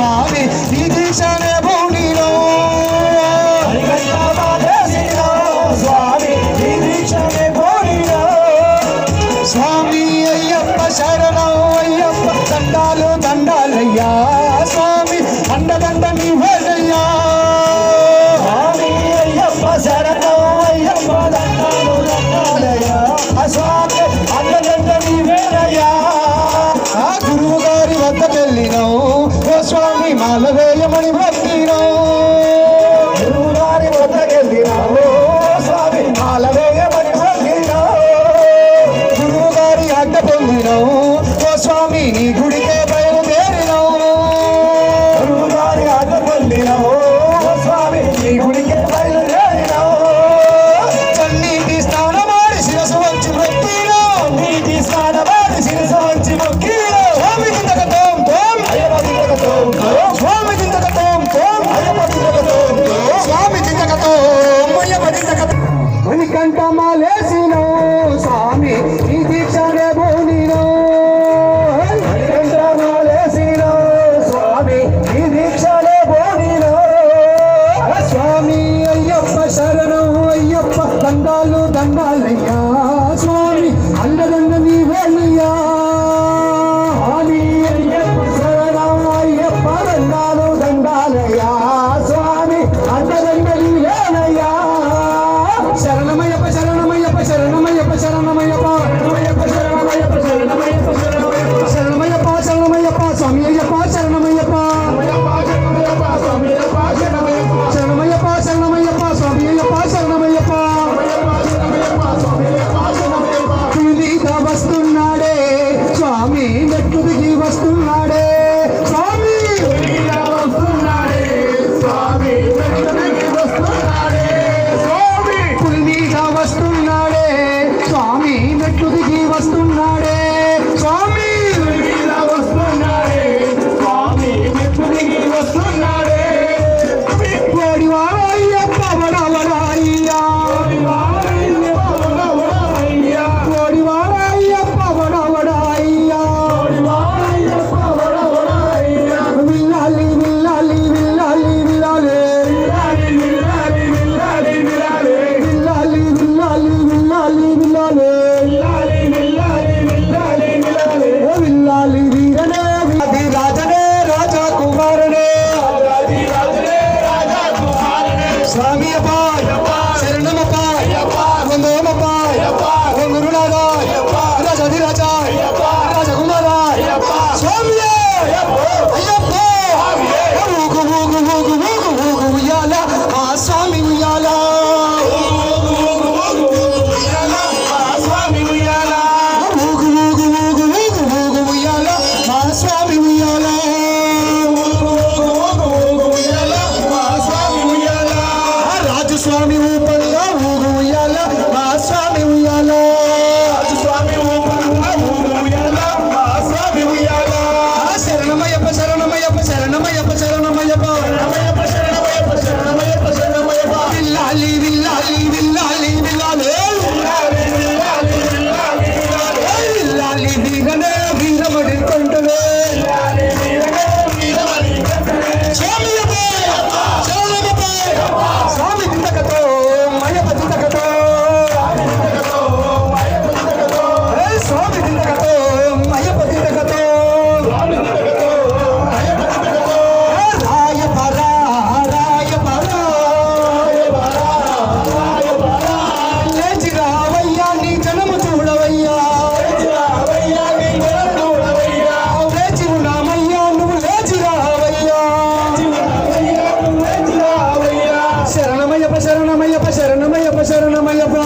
స్వామి నీ దీక్షనే భూమిలో స్వామి నీ దీక్షనే భూమిలో స్వామి అయ్యప్ప శరణం అయ్యప్ప దండాలు దండాలయ్యా స్వామి అండదండ నీవేనయ్యా స్వామి అయ్యప్ప శరణం అయ్యప్ప దండాలు దండాలయ్యా స్వామి అండదండ నీవేనయ్యా ఆ గురువు గారి వద్దకెళ్ళినావు ఓ స్వామి మాల వేయమని భక్తినావు గురువు గారి వద్దకెళ్ళినావు స్వామి మాల వేయమని భక్తినావు గురువు గారి ఆజ్ఞ పొందినావు ఓ స్వామి నీ గుడికే బయలుదేరినావు గురువు గారి ఆజ్ఞ పొందినావు ఓ స్వామి నీ గుడికే బయలుదేరినావు కన్నీటి స్నానమాడి శిరసు వంచి మొక్కినావు నీటి స్నానమాడి శిరసు వంచి మొక్కినావు స్వామి దిందకతోం తోం అయ్యప్ప దిందకతోం తోం స్వామి దిందకతోం తోం అయ్యప్ప దిందకతోం తోం స్వామి దిందకతోం అయ్యప్ప దిందకతోం మణికంఠ మాలేసినావు స్వామి నీ దీక్షనే భూమినావు మణికంఠ మాలేసినావు స్వామి నీ దీక్షనే భూమినావు స్వామి అయ్యప్ప శరణం అయ్యప్ప దండాలు దండాలయ్యా స్వామి అండదండ నీవేనయ్యా స్వామి అయ్యప్ప శరణం అయ్యప్ప దండాలు దండాలయ్యా స్వామి అండదండ నీవేనయ్యా శరణమయ్యప్ప శరణమయ్యప్ప శరణమయ్యప్ప శరణమయ్యప్ప శరణమయ్యప్ప శరణమయ్యప్ప శరణమయ్యప్ప శరణమయ్యప్ప శరణమయ్యప్ప స్వామి అయ్యప్ప శరణమయ్యప్ప శరణమయ్యప్ప శరణమయ్యప్ప స్వామి అయ్యప్ప శరణమయ్యప్ప దిగిగా వస్తున్నాడే స్వామి మెట్టు దిగి వస్తున్నాడే స్వామి వస్తున్నాడే స్వామి మెట్టు దిగి వస్తున్నాడే స్వామి పులిగా వస్తున్నాడే స్వామి మెట్టు దిగి వస్తున్నాడే స్వామి వస్తున్నాడే స్వామి మెట్టు దిగి వస్తున్నాడే ఓడివాడ అయ్యప్ప వడవడ అయ్యా ఓడివాడ అయ్యప్ప వడవడ అయ్యా విల్లాలి విల్లాలి విల్లాలి విల్లాలి విల్లాలి విల్లాలి విల్లాలి విల్లాలి వీరనే అది రాజనే రాజా కుమారనే స్వామి అప్ప శరణమప్ప వందోమప్ప ఓ గురునాథ రాజాధిరాజ రాజకుమార స్వామి అయ్యప్ప ఊగు ఊగు ఊగు ఊగు ఊగు ఉయ్యాల ఆ స్వామి ఉయ్యాల ఊగు ఊగు ఊగు ఊగు ఉయ్యాల మా స్వామి ఉయ్యాల స్వామి ఊపంగా ఊగు ఉయ్యాల మా స్వామి ఉయ్యాల స్వామి ఊపంగా ఊగు ఉయ్యాల మా స్వామి ఉయ్యాల శరణమయ్యప్ప శరణమయ్యప్ప శరణమయ్యప్ప శరణమయ్యప్ప శరణమయ్యప్ప శరణమయ్యప్ప శరణమయ్యప్ప శరణమయ్యప్ప విల్లాలి విల్లాలి విల్లాలి విల్లాలి విల్లాలి వీరనే వీరమడి కొంటవే స్వామి స్వామి దిందకతో అయ్యప్ప దిందకతో స్వామి దిందకతో అయ్యప్ప దిందకతో రాయపర రాయపర లేచి రావయ్యా నీ జనము చూడవయ్యా లేచి ఉన్నామయ్యా నువ్వు లేచి రావయ్యా శరణమయ్యప్ప శరణమయ్యప్ప శరణమయ్యప్ప శరణమయ్యప్ప